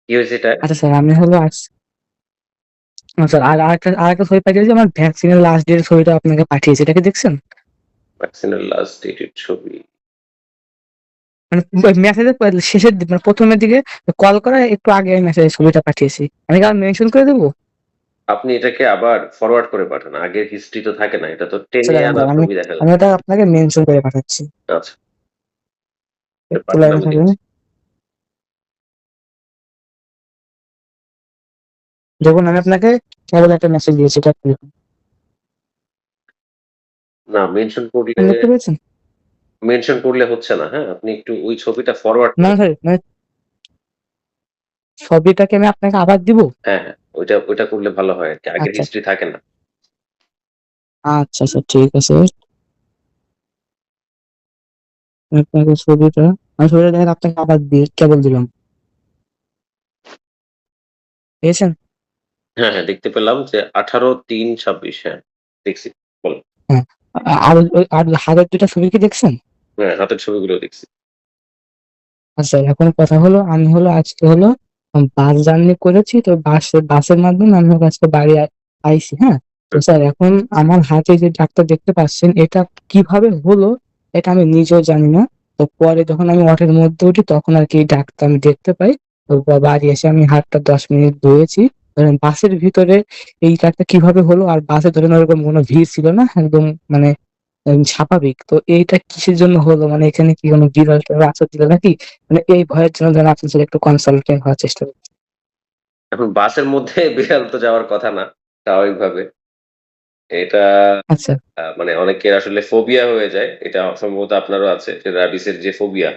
কি হয়েছে এটায়? আচ্ছা স্যার আমি হলো স্যার আরেকটা ছবি পাঠিয়েছি, আমার ভ্যাকসিনের লাস্ট ডেটের ছবিটা আপনাকে পাঠিয়েছি। এটা কি দেখছেন? ভ্যাকসিনের লাস্ট ডেটের ছবি। মানে মেসেজের শেষের দিকে, মানে ১ম এর দিকে কল করার একটু আগে আমি মেসেজের ছবিটা পাঠিয়েছি। আমি কি আর মেনশন করে দেব? আপনি এটাকে আবার ফরওয়ার্ড করে পাঠান। আগের হিস্ট্রি তো থাকে না। এটা তো আচ্ছা টেনে দাঁড়ান, আনা দাঁড়ান আমি ছবি দেখা আমি যাচ্ছে। এটা আপনাকে মেনশন করে পাঠাচ্ছি। আচ্ছা, একটু পাঠান লাইনে আমি থাকবেন। দেখছি। দেখুন আমি আপনাকে কেবল একটা মেসেজ দিয়েছি, এটা আপনি দেখুন। না দেখতে পেয়েছেন? মেনশন করলে হচ্ছে না, হ্যাঁ? আপনি একটু ওই ছবিটা ফরওয়ার্ড না করে স্যার, মানে ছবিটাকে আমি আপনাকে আবার দিব? হ্যাঁ, হ্যাঁ। ওইটা করলে ভালো হয় আরকি। আগের আচ্ছা, হিস্ট্রি থাকে না। আচ্ছা স্যার ঠিক আছে। আপনাকে ছবিটা দেখেন, আপনাকে আবার দিয়ে কেবল দিলাম। পেয়েছেন? হ্যাঁ, হ্যাঁ, দেখতে পেলাম যে ১৮/৩/২৬ হ্যাঁ, দেখছি। বলেন। হ্যাঁ। আর হাতের ২ টা ছবি কি দেখছেন? হ্যাঁ, হাতের ছবিগুলো দেখছি। আচ্ছা এখন কথা হলো, আমি হলো আজকে হলো বাস জার্নি করেছি। তো বাসের মাধ্যমে আমি হলো আজকে বাড়ি আইছি, হ্যাঁ? তো হুম। স্যার এখন আমার হাতে যে দাগটা দেখতে পাচ্ছেন, এটা কিভাবে হলো এটা আমি নিজেও জানি না। তো পরে যখন আমি অটোর মধ্যে উঠি তখন আরকি এই দাগটা আমি দেখতে পাই। তো বাড়ি এসে আমি হাতটা ১০ মিনিট ধুয়েছি। ধরেন বাসের ভিতরে এই দাগটা কিভাবে হলো, আর বাসে ধরেন ওরকম কোনো ভিড় ছিল না। একদম মানে স্বাভাবিক। তো এইটা কিসের জন্য হলো? মানে এখানে কি কোনো বিড়াল-টিড়াল আছর দিল নাকি? মানে এই ভয়ের জন্য ধরেন আপনার সাথে একটু কনসাল্টিং হওয়ার চেষ্টা করছি। এখন বাসের মধ্যে বিড়াল তো যাওয়ার কথা না, স্বাভাবিকভাবে। এটা আচ্ছা, মানে অনেকের আসলে ফোবিয়া হয়ে যায়। এটা সম্ভবত আপনারও আছে। যে রাবিসের যে ফোবিয়া,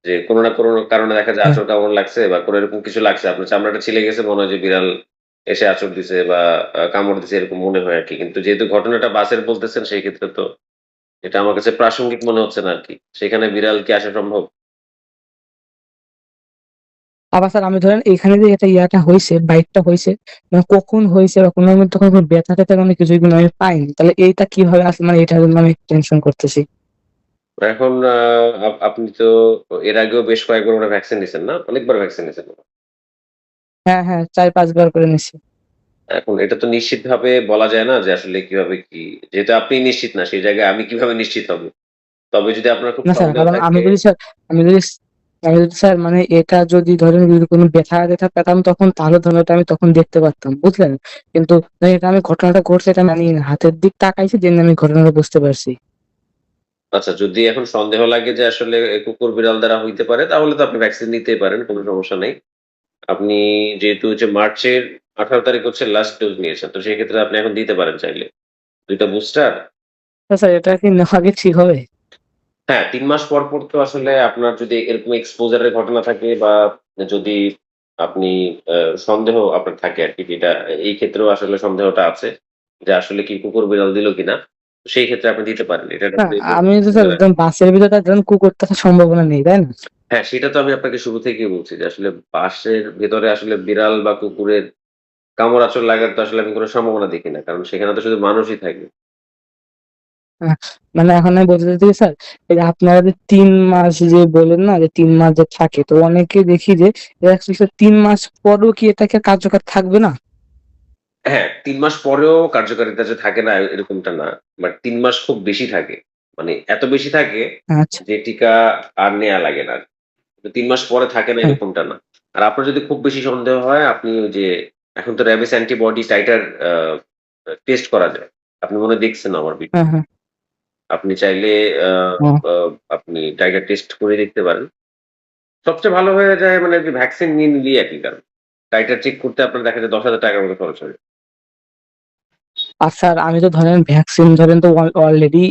যে কোন না কোন কারণে দেখা যায় হ্যাঁ। আঁচড় কামড় লাগছে বা কোন এরকম কিছু লাগছে। আপনার চামড়াটা ছিলে গেছে মনে হয় যে বিড়াল এসে আঁচড় দিছে বা কামড় দিছে এরকম মনে হয় আরকি। কিন্তু যেহেতু ঘটনাটা বাসের বলতেছেন সেই ক্ষেত্রে তো এটা আমার কাছে প্রাসঙ্গিক মনে হচ্ছে না আরকি। সেখানে বিড়াল কি আসা সম্ভব? আবার স্যার আমি ধরেন এখানে যে এটা হইছে, বাইকটা হইছে, মানে কখন হইছে বা কোনো মধ্যে তখন কোনো ব্যথা-ট্যাথা মানে কিছুই কিন্তু আমি পাইনি। তাহলে এইটা কিভাবে আসলে, মানে এটার জন্য আমি টেনশন করতেছি। এখন আপনি তো এর আগেও বেশ কয়েকবার মনে হয় ভ্যাকসিন নিছেন না? অনেকবার ভ্যাকসিন নিছেন? হ্যাঁ, হ্যাঁ ৪-৫ বার করে নিছি। এখন এটা তো নিশ্চিতভাবে বলা যায় না যে আসলে কিভাবে কি যেহেতু আপনি নিশ্চিত না সেই জায়গায় আমি কিভাবে নিশ্চিত হব? তবে যদি আপনার খুব না স্যার, সন্দেহ কারণ থাকে আমি যদি আমি যদি স্যার মানে এটা যদি ধরেন যদি কোনো ব্যথা-ট্যাথা পেতাম তখন, তাহলে ধরেন ওটা আমি তখন দেখতে পারতাম। বুঝলেন? কিন্তু এটা আমি ঘটনাটা ঘটছে এটা আমি জানি না। হাতের দিক তাকাইছি দেন আমি ঘটনাটা বুঝতে পারছি। আচ্ছা যদি এখন সন্দেহ লাগে যে আসলে কুকুর বিড়াল দ্বারা হইতে পারে তাহলে তো আপনি ভ্যাকসিন নিতেই পারেন, কোন সমস্যা নেই। আপনি যেহেতু যে মার্চের ১৮ তারিখ হচ্ছে লাস্ট ডোজ নিয়েছেন। তো সেক্ষেত্রে আপনি এখন দিতে পারেন চাইলে। ২ টা বুস্টার স্যার এটা কি নেওয়া কি ঠিক হবে? হ্যাঁ, ৩ মাস পর তো আসলে আপনার যদি এরকম এক্সপোজার এর ঘটনা থাকে বা যদি আপনি আ সন্দেহ আপনার থাকে আরকি যেটা এই ক্ষেত্রেও আসলে সন্দেহটা আছে। যে আসলে কি কুকুর বিড়াল দিল কিনা? সেই ক্ষেত্রে আপনি দিতে পারেন। এটা না, একটা আমি তো স্যার একদম বাসের ভিতরে ধরেন কুকুর থাকার সম্ভাবনা নেই, তাই না? হ্যাঁ, সেটা তো আমি আপনাকে শুরু থেকেই বলছি যে আসলে বাসের ভেতরে আসলে বিড়াল বা কুকুরের কামড়-আঁচড় লাগার তো আসলে আমি কোন সম্ভাবনা দেখি না। কারণ সেখানে তো শুধু মানুষই থাকবে। আ মানে এখন আমি বলতে চাইছি কি স্যার, এই যে আপনারা যে ৩ মাস যে বললেন না যে ৩ মাস যে থাকে, তো অনেকে দেখি যে অ্যাটলিস্ট ৩ মাস পরেও কি এটাকে কার্যকর থাকবে না? হ্যাঁ, ৩ মাস পরেও কার্যকারিতা যে থাকে না এরকমটা না। বাট ৩ মাস খুব বেশি থাকে। মানে এত বেশি থাকে আচ্ছা, যে টিকা আর নেয়া লাগে না। কিন্তু ৩ মাস পরে থাকে না হ্যাঁ, এরকমটা না। আর আপনার যদি খুব বেশি সন্দেহ হয় আপনি ওই যে এখন তো র‍্যাবিস অ্যান্টিবডি টাইটার টেস্ট করা যায়। আপনি মনে হয় দেখছেন আমার ভিডিও। হ্যাঁ, হ্যাঁ, আপনি চাইলে আ ও আ আপনি টাইগার টেস্ট করে দেখতে পারেন। সবচেয়ে ভালো হয়ে যায় মানে যে ভ্যাকসিন নিয়ে নিলেই একই কারণ। টাইটার চেক করতে আপনার দেখা যায় ৳১০,০০০ মতো খরচ হবে। আর স্যার আমি তো ধরেন ভ্যাকসিন ধরেন তো অলরেডি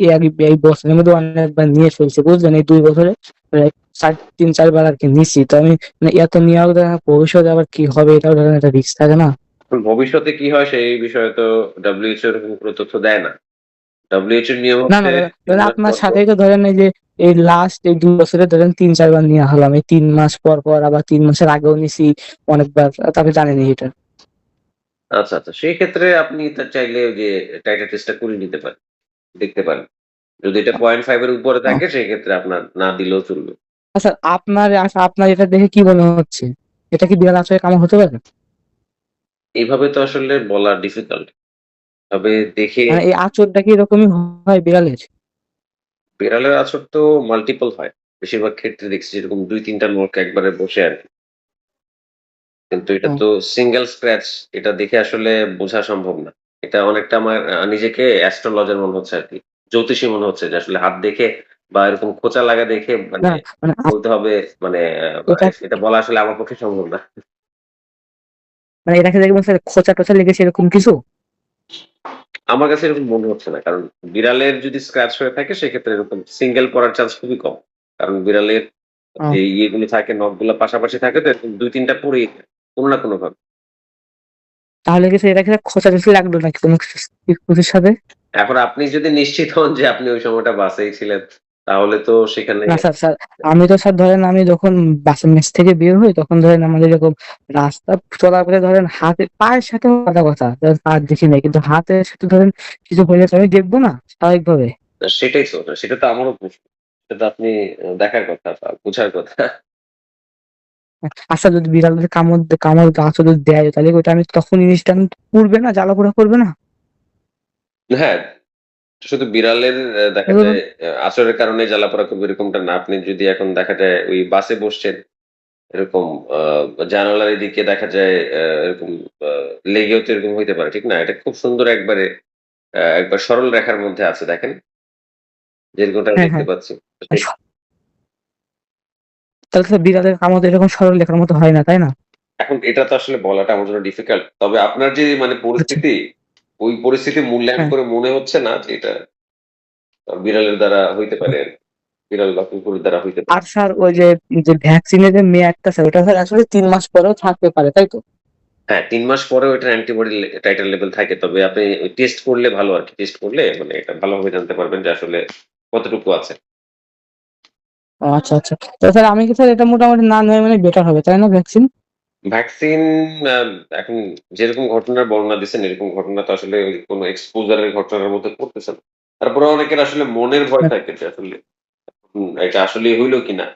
এই বছরের মধ্যে অনেকবার নিয়ে ফেলছি, বুঝলেন? এই ২ বছরে প্রায় ৩-৪ বার আরকি নিছি। তো আমি মানে এত নেওয়াও দেখা ভবিষ্যতে আবার কি হবে এটাও ধরেন একটা রিস্ক থাকে না? এখন ভবিষ্যতে কি হয় সেই বিষয়ে তো WHO এরকম কোনো তথ্য দেয় না। WHO এর নিয়ম না, না হচ্ছে ধরেন ৩ মাস আপনার পর সাথেই তো ধরেন এই যে এই লাস্ট এই ২ বছরে ধরেন ৩-৪ বার নেয়া হলাম। এই ৩ মাস পর আবার ৩ মাসের আগেও নিছি অনেকবার। তারপরে জানেনই এটা। আচ্ছা, আচ্ছা। সেই ক্ষেত্রে আপনি চাইলে ওই যে টাইটার টেস্টটা করে নিতে পারেন। দেখতে পারেন। যদি এটা ০.৫ এর উপরে আ থাকে সেক্ষেত্রে আপনার না দিলেও চলবে। আচ্ছা আপনার এটা দেখে কি মনে হচ্ছে? এটা কি বিড়াল আঁচড়ে কামড় হতে পারে? এইভাবে তো আসলে বলা ডিফিকাল্ট। তবে দেখে মানে এই আঁচড়টা কি এরকমই হয় বিড়ালের? বিড়ালের আঁচড় তো মাল্টিপল হয়। বেশিরভাগ ক্ষেত্রে দেখছি যেরকম ২-৩ টা নখ একবারে বসে আরকি। কিন্তু এটা হুম, তো সিঙ্গেল স্ক্র্যাচ, এটা দেখে আসলে বোঝা সম্ভব না। এটা অনেকটা আমার নিজেকে অ্যাস্ট্রোলজার মনে হচ্ছে আরকি। জ্যোতিষী মনে হচ্ছে যে আসলে হাত দেখে বা এরকম খোঁচা লাগা দেখে না মানে মানে বলতে হবে মানে এটা এটা বলা আসলে আমার পক্ষে সম্ভব না। মানে এটাকে দেখবেন স্যার খোঁচা-টোচা লেগেছে এরকম কিছু? আমার কাছে এরকম মনে হচ্ছে না। কারণ বিড়ালের যদি স্ক্র্যাচ হয়ে থাকে সেক্ষেত্রে এরকম সিঙ্গেল পড়ার চান্স খুবই কম। কারণ বিড়ালের ও যে ইয়েগুলো থাকে নখগুলা পাশাপাশি থাকে তো এরকম ২-৩ টা পড়েই যায়। কোন না কোনভাবে। তাহলে কি স্যার এটা কি খোঁচা-টুচি লাগলো নাকি কোনো কিছুর সাথে? এখন আপনি যদি নিশ্চিত হন যে আপনি ওই সময়টা বাসেই ছিলেন, তাহলে তো সেখানে না স্যার, আমি তো স্যার ধরেন আমি যখন বাসের মেস থেকে বের হই তখন ধরেন আমাদের এরকম রাস্তা চলাফেরা ধরেন হাতে পায়ের সাথে কথা কথা। ধরেন পা দেখি নাই। কিন্তু হাতের সাথে ধরেন কিছু হইলে তো আমি দেখবো না স্বাভাবিকভাবে। সেটাই তো। সেটা তো আমারও প্রশ্ন। সেটা তো আপনি দেখার কথা বা বুঝার কথা। আচ্ছা যদি বিড়াল যদি কামড় আঁচড় যদি দেয় তাহলে ওইটা আমি তখন ইনস্ট্যান্ট পুড়বে না, জ্বালাপোড়া করবে না? হ্যাঁ, শুধু বিড়ালের দেখা এগুলো যায় আচরের কারণে জ্বালাপোড়া করবে এরকমটা না। আপনি যদি এখন দেখা যায় ওই বাসে বসছেন, এরকম জানালার এদিকে দেখা যায় এরকম আ লেগেও তো এরকম হইতে পারে। ঠিক না? এটা খুব সুন্দর একবারে একবার সরল রেখার মধ্যে আছে দেখেন। যেরকমটা আমি হ্যাঁ, দেখতে হ্যাঁ। পাচ্ছি। আর তাহলে তো বিড়ালের কামড় তো এরকম সরল রেখার মতো হয় না, তাই না? এখন এটা তো আসলে বলাটা আমার জন্য ডিফিকাল্ট। তবে আপনার যে মানে আচ্ছা, পরিস্থিতি, ওই পরিস্থিতি মূল্যায়ন হ্যাঁ। করে মনে হচ্ছে না যে এটা বিড়ালের দ্বারা হইতে পারে আরকি। বিড়াল বা কুকুরের দ্বারা হইতে পারে। আর স্যার ওই যে ভ্যাকসিনের যে মেয়াদটা স্যার ওটা স্যার আসলে ৩ মাস পরেও থাকতে পারে, তাই তো? হ্যাঁ, ৩ মাস পরেও এটার অ্যান্টিবডি টাইটার লেভেল থাকে। তবে আপনি টেস্ট করলে ভালো আরকি। টেস্ট করলে মানে এটা ভালোভাবে জানতে পারবেন যে আসলে কতটুকু আছে। ও আচ্ছা, আচ্ছা। তো স্যার আমি কি স্যার এটা মোটামুটি না নেওয়া মানে বেটার হবে, তাই না ভ্যাকসিন? ভ্যাকসিন আ এখন যেরকম ঘটনার বর্ণনা দিচ্ছেন এরকম ঘটনা তো আসলে ওই কোন এক্সপোজার এর ঘটনার মধ্যে পড়তেছে না। তারপরেও অনেকের আসলে মনের ভয় হ্যাঁ, থাকে যে আসলে এটা আসলেই হইল কিনা?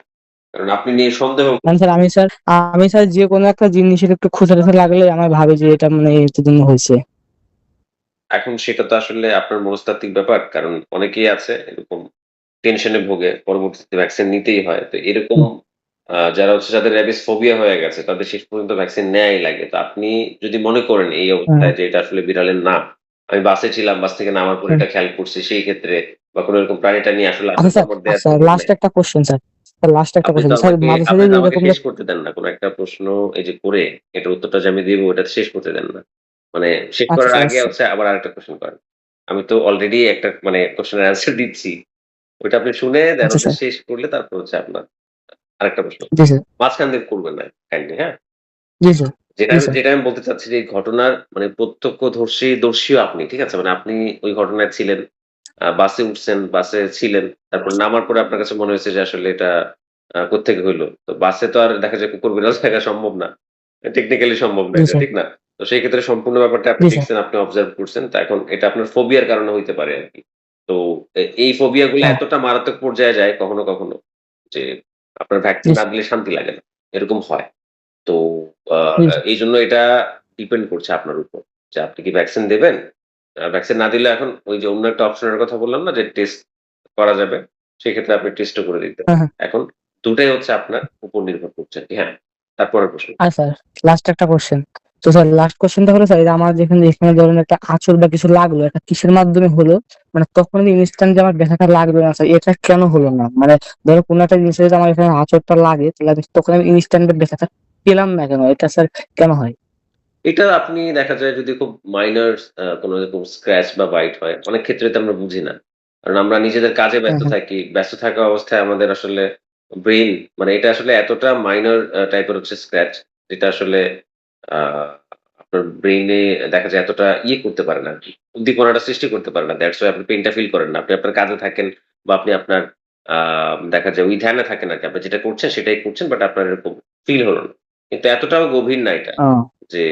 কারণ আপনি নিয়ে সন্দেহ কারণ করছেন। স্যার আমি স্যার যেকোনো একটা জিনিসের একটু খোঁচা-টোচা লাগলে আমার ভাবি যে এটা মানে এটার জন্য হইছে। এখন সেটা তো আসলে আপনার মনস্তাত্ত্বিক ব্যাপার। কারণ অনেকেই আছে এরকম টেনশনে ভোগে, পরবর্তীতে ভ্যাকসিন নিতেই হয়। তো এরকম হুম, যারা হচ্ছে যাদের রেবিস ফোবিয়া হয়ে গেছে তাদের শেষ পর্যন্ত ভ্যাকসিন নেয়াই লাগে। তো আপনি যদি মনে করেন এই হ্যাঁ, অবস্থায় যে এটা আসলে বিড়ালের না, আমি বাসে ছিলাম, বাস থেকে নামার পরে হুম। এটা খেয়াল করছি সেই ক্ষেত্রে বা কোন এরকম প্রাণীটা নিয়ে আসলে আচ্ছা আপনার স্যার, কামড় দেওয়ার আচ্ছা প্রয়োজন লাস্ট নাই। একটা কোয়েশ্চেন স্যার। স্যার লাস্ট একটা আপনি তো কোয়েশ্চেন। স্যার আমাকে মাঝে আপনি সাঝে তো আমাকে এরকম যে শেষ করতে দেন না। কোন একটা প্রশ্ন এই যে করে এটার উত্তরটা যে আমি দিব ওটা শেষ করতে দেন না। মানে শেষ আচ্ছা করার স্যার, আগে হচ্ছে আবার আরেকটা কোয়েশ্চেন করেন। আমি তো অলরেডি একটা মানে কোয়েশ্চেনের অ্যান্সার দিচ্ছি। ওইটা আপনি শুনে দেন আচ্ছা হচ্ছে স্যার। শেষ করলে তারপর হচ্ছে আপনার আরেকটা প্রশ্ন। জি স্যার, মাঝখান দিয়ে করবেন না কাইন্ডলি, হ্যাঁ? জি স্যার, যেটা জি আমি স্যার। যেটা আমি বলতে চাচ্ছি যে এই ঘটনার মানে দর্শীও আপনি। ঠিক আছে? মানে আপনি ওই ঘটনায় ছিলেন। বাসে উঠছেন, বাসে ছিলেন। তারপর নামার পরে আপনার কাছে মনে হয়েছে যে আসলে এটা কোত্থেকে হইলো? তো বাসে তো আর দেখা যায় কুকুর বিড়াল থাকা সম্ভব না। টেকনিক্যালি সম্ভব না জি এটা, স্যার, ঠিক না? তো সেই ক্ষেত্রে সম্পূর্ণ ব্যাপারটা আপনি জি স্যার। দেখছেন, আপনি অবজার্ভ করছেন। তো এখন এটা আপনার ফোবিয়ার কারণে হইতে পারে আরকি। তো এই ফোবিয়া গুলো হ্যাঁ, এতটা মারাত্মক পর্যায়ে যায় কখনো, কখনো যে আপনার ভ্যাকসিন জি না স্যার, দিলে শান্তি লাগে না। এরকম হয়। তো আ জি স্যার। এইজন্য এটা ডিপেন্ড করছে আপনার উপর। যে আপনি কি ভ্যাকসিন দেবেন? ভ্যাকসিন না দিলে এখন ওই যে অন্য একটা অপশনের কথা বললাম না যে টেস্ট করা যাবে। সেক্ষেত্রে আপনি টেস্টও করে দিতে হ্যাঁ, পারেন। হ্যাঁ। এখন ২ টাই হচ্ছে আপনার উপর নির্ভর করছে আরকি। হ্যাঁ, তারপরের প্রশ্ন। স্যার লাস্ট একটা কোয়েশ্চেন। তো স্যার লাস্ট কোয়েশ্চেনটা হলো স্যার এই যে আমার এখানে ধরেন একটা আঁচড় বা কিছু লাগলো, এটা কিসের মাধ্যমে হলো? মানে তখন ইনস্ট্যান্ট যে আমার ব্যথাটা লাগবে না স্যার, এটা কেন হলো না? মানে ধরো কোনো একটা জিনিসে যদি আমার এখানে আঁচড়টা লাগে তাহলে তখন আমি ইনস্ট্যান্ট ব্যথাটা পেলাম না কেন? এটা স্যার কেন হয়? এটা আপনি দেখা যায় যদি খুব মাইনর কোনো এরকম স্ক্র্যাচ বা বাইট হয়, অনেক ক্ষেত্রে তো আমরা বুঝি না। কারণ আমরা নিজেদের কাজে হ্যাঁ, ব্যস্ত হ্যাঁ। থাকি। ব্যস্ত থাকা অবস্থায় আমাদের আসলে ব্রেইন মানে এটা আসলে এতটা মাইনর টাইপের হচ্ছে স্ক্র্যাচ যেটা আসলে আ আপনার ব্রেইনে দেখা যায় এতটা করতে পারে না আরকি। উদ্দীপনাটা সৃষ্টি করতে পারে না। দ্যাটস ওয়াই আপনি পেইনটা ফিল করেন না। আপনি আপনার কাজে থাকেন বা আপনি আপনার আ দেখা যায় ওই ধ্যানে থাকেন আরকি। আপনি যেটা করছেন সেটাই করছেন বাট আপনার এরকম ফিল হলো না। কিন্তু এতটাও গভীর না এটা। ও যে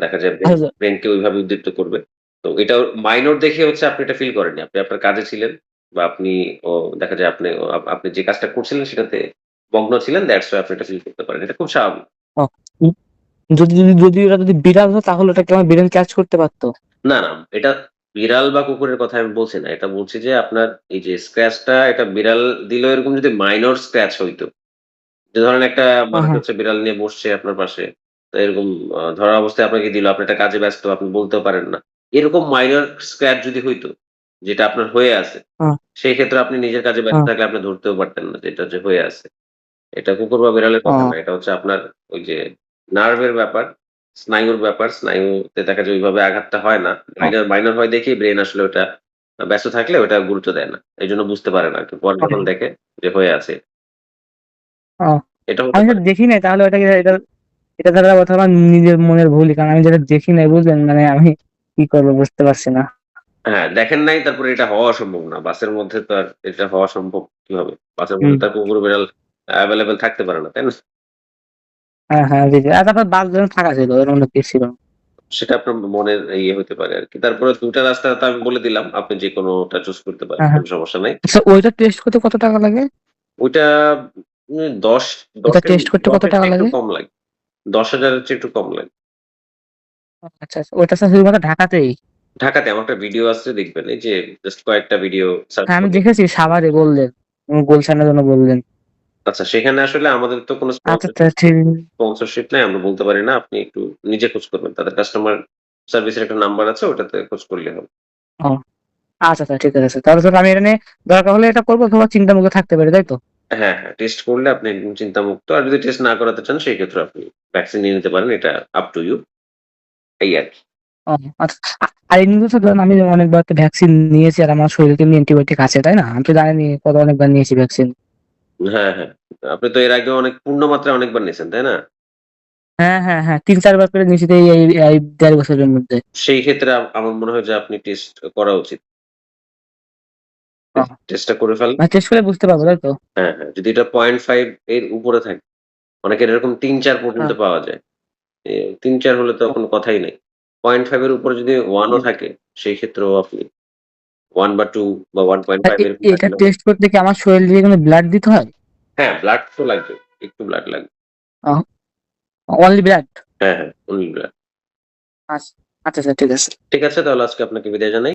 দেখা যায় আচ্ছা ব্রেইনকে ওইভাবে উদ্দীপ্ত করবে। তো এটাও মাইনর দেখে হচ্ছে আপনি এটা ফিল করেননি। আপনি আপনার কাজে ছিলেন বা আপনি ও দেখা যায় আপনি আপনি যে কাজটা করছিলেন সেটাতে মগ্ন ছিলেন। দ্যাটস ওয়াই আপনি এটা ফিল করতে পারেন। এটা খুব স্বাভাবিক। ও যদি ওটা যদি বিড়াল হতো তাহলে ওটা কি আমার ব্রেন ক্যাচ করতে পারতো? না, না, এটা বিড়াল বা কুকুরের কথা আমি বলছি না। এটা বলছি যে আপনার এই যে স্ক্র্যাচটা এটা বিড়াল দিলেও এরকম যদি মাইনর স্ক্র্যাচ হইতো। যে ধরেন একটা মানুষ হ্যাঁ, হচ্ছে বিড়াল নিয়ে বসছে আপনার পাশে। তো এরকম ধরা অবস্থায় আপনাকে দিল, আপনি একটা কাজে ব্যস্ত, আপনি বলতেও পারেন না। এরকম মাইনর স্ক্র্যাচ যদি হইতো, যেটা আপনার হয়ে আছে, হ্যাঁ, সেই ক্ষেত্রে আপনি নিজের কাজে ব্যস্ত হ্যাঁ, থাকলে আপনি ধরতেও পারতেন না যে এটা যে হয়ে আছে। এটা কুকুর বা বিড়ালের কথা ও, না। এটা হচ্ছে আপনার ওই যে নার্ভের ব্যাপার, স্নায়ুর ব্যাপার। স্নায়ুতে দেখা যায় ওইভাবে আঘাতটা হয় না। ও, মাইনর মাইনর হয় দেখেই ব্রেইন আসলে ওটা ব্যস্ত থাকলে ওটা গুরুত্ব দেয় না। এজন্য বুঝতে পারে না আরকি। পরে ও, যখন দেখে যে হয়ে আছে, ও। এটা হতে আমি পারে। যেটা দেখি নাই তাহলে এটা তাহলে কথা আমার নিজের মনের ভুলই। কারণ আমি যেটা দেখি নাই বুঝলেন মানে আমি কি করবো বুঝতে পারছি না। হ্যাঁ, দেখেন নাই তারপরে এটা হওয়া সম্ভব না। বাসের মধ্যে তো আর এটা হওয়া সম্ভব কিভাবে? বাসের মধ্যে হুম। তো আর কুকুর বিড়াল এভেইলেবল থাকতে পারে না, তাই না? হ্যাঁ, হ্যাঁ, জি, জি। আর তারপর বাস যখন ফাঁকা ছিল এর মধ্যে কেউ ছিল না। সেটা আপনার মনের ইয়ে হতে পারে আরকি। তারপরে ২ টা রাস্তা তো আমি বলে দিলাম। আপনি যেকোনোটা চুজ করতে পারেন। হ্যাঁ, হ্যাঁ। কোন সমস্যা নাই। আচ্ছা ওইটা টেস্ট করতে কত টাকা লাগে? ওইটা ১০ ১০ ওটা এর টেস্ট করতে ১০ কত এর টাকা চেয়ে একটু লাগে? কম লাগে। ১০,০০০ এর চেয়ে একটু কম লাগে। আচ্ছা, আচ্ছা। ওইটা স্যার শুধুমাত্র ঢাকাতেই? ঢাকাতে আমার একটা ভিডিও আছে দেখবেন। এই যে জাস্ট কয়েকটা ভিডিও সার্চ হ্যাঁ, আমি করলে দেখেছি সাভারে বললেন। গুলশানের জন্য বললেন। আচ্ছা সেখানে আসলে আমাদের তো কোনো আচ্ছা, আচ্ছা ঠিক স্পন্সরশিপ নাই। আমরা বলতে পারি না। আপনি একটু নিজে খোঁজ করবেন। তাদের কাস্টমার সার্ভিসের একটা নাম্বার আছে ওটাতে খোঁজ করলেই হবে। ও আচ্ছা, আচ্ছা ঠিক আছে স্যার। তাহলে স্যার আমি এটা নিয়ে দরকার হলে এটা করবো অথবা চিন্তামুক্ত থাকতে পারি, তাই তো? হ্যাঁ, হ্যাঁ, টেস্ট করলে আপনি একদম চিন্তামুক্ত। আর যদি টেস্ট না করাতে চান সেই ক্ষেত্রে আপনি ভ্যাকসিন নিয়ে নিতে পারেন। এটা আপ টু ইউ এই আরকি। ও আচ্ছা। আর এমনিতে তো ধরেন আমি অনেকবার তো ভ্যাকসিন নিয়েছি আর আমার শরীরে তো এমনি অ্যান্টিবায়োটিক আছে, তাই না? আমি তো জানেনই অনেকবার নিয়েছি ভ্যাকসিন। হ্যাঁ, হ্যাঁ। আপনি তো এর আগেও অনেক পূর্ণ মাত্রায় অনেকবার নিছেন, তাই না? হ্যাঁ, হ্যাঁ, হ্যাঁ। ৩-৪ বার করে নিয়েছি তো এই ১.৫ বছরের মধ্যে। সেই ক্ষেত্রে আমার মনে হয় যে আপনি টেস্ট করা উচিত। ও টেস্টটা করে ফেলেন। মানে টেস্ট করে বুঝতে পারবো, তাই তো? হ্যাঁ, হ্যাঁ। যদি এটা ০.৫ এর উপরে থাকে, অনেকের এরকম ৩-৪ পর্যন্ত হ্যাঁ। পাওয়া যায়। ৩-৪ হলে তো ও কোনো কথাই নাই। ০.৫ এর উপরে যদি ১ ও জি। থাকে, সেই ক্ষেত্রেও আপনি ১ বা ২ বা আর ১.৫ এরকম এটা থাকলেও টেস্ট করতে কি আমার শরীর থেকে কোনো ব্লাড দিতে হয়? হ্যাঁ, ব্লাড তো লাগবে। একটু ব্লাড লাগবে। ও অনলি ব্লাড? হ্যাঁ, হ্যাঁ, only blood। আচ্ছা, আচ্ছা স্যার ঠিক আছে। ঠিক আছে তাহলে আজকে আপনাকে বিদায় জানাই।